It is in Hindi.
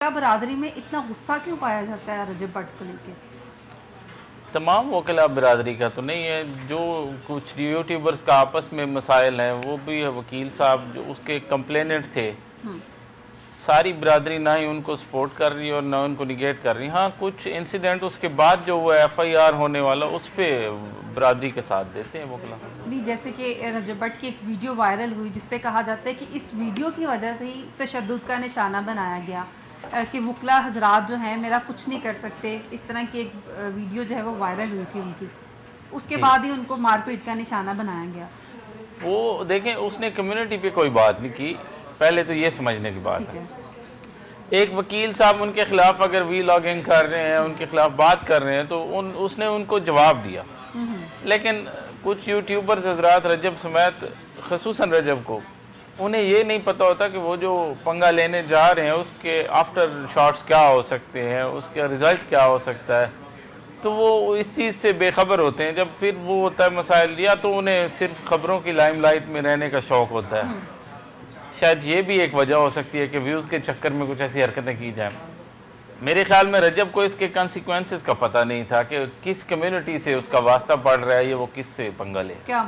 बरादरी में इतना गुस्सा क्यों पाया जाता है रजब भट्ट को लेके? तमाम वकला बिरादरी का तो नहीं है, जो कुछ यूट्यूबर्स का आपस में मसाइल हैं वो भी है। वकील साहब जो उसके कंप्लेनेंट थे, सारी बिरादरी ना ही उनको सपोर्ट कर रही और ना उनको निगेट कर रही। हाँ, कुछ इंसिडेंट उसके बाद जो वो FIR होने वाला उस पर बिरादरी के साथ देते हैं वकला। नहीं, जैसे कि रजब भट्ट की एक वीडियो वायरल हुई जिसपे कहा जाता है कि इस वीडियो की वजह से ही तशद्दुद का निशाना बनाया गया, कि वकला हजरात जो हैं मेरा कुछ नहीं कर सकते। इस तरह की एक वीडियो जो है वो वायरल हुई थी उनकी, उसके बाद ही उनको मारपीट का निशाना बनाया गया। वो देखें, उसने कम्युनिटी पे कोई बात नहीं की, पहले तो ये समझने की बात है। एक वकील साहब उनके खिलाफ अगर वीलॉगिंग कर रहे हैं, उनके खिलाफ बात कर रहे हैं, तो उसने उनको जवाब दिया। लेकिन कुछ यूट्यूबर्स हजरात रजब समेत, खसूसन रजब को, उन्हें ये नहीं पता होता कि वो जो पंगा लेने जा रहे हैं उसके आफ्टर शॉट्स क्या हो सकते हैं, उसका रिज़ल्ट क्या हो सकता है। तो वो इस चीज़ से बेखबर होते हैं। जब फिर वो होता है मसाइल, या तो उन्हें सिर्फ खबरों की लाइमलाइट में रहने का शौक़ होता है, शायद ये भी एक वजह हो सकती है कि व्यूज़ के चक्कर में कुछ ऐसी हरकतें की जाएं। मेरे ख्याल में रजब को इसके कॉन्सिक्वेंसेस का पता नहीं था कि किस कम्युनिटी से उसका वास्ता पड़ रहा है, ये वो किस से पंगा ले। क्या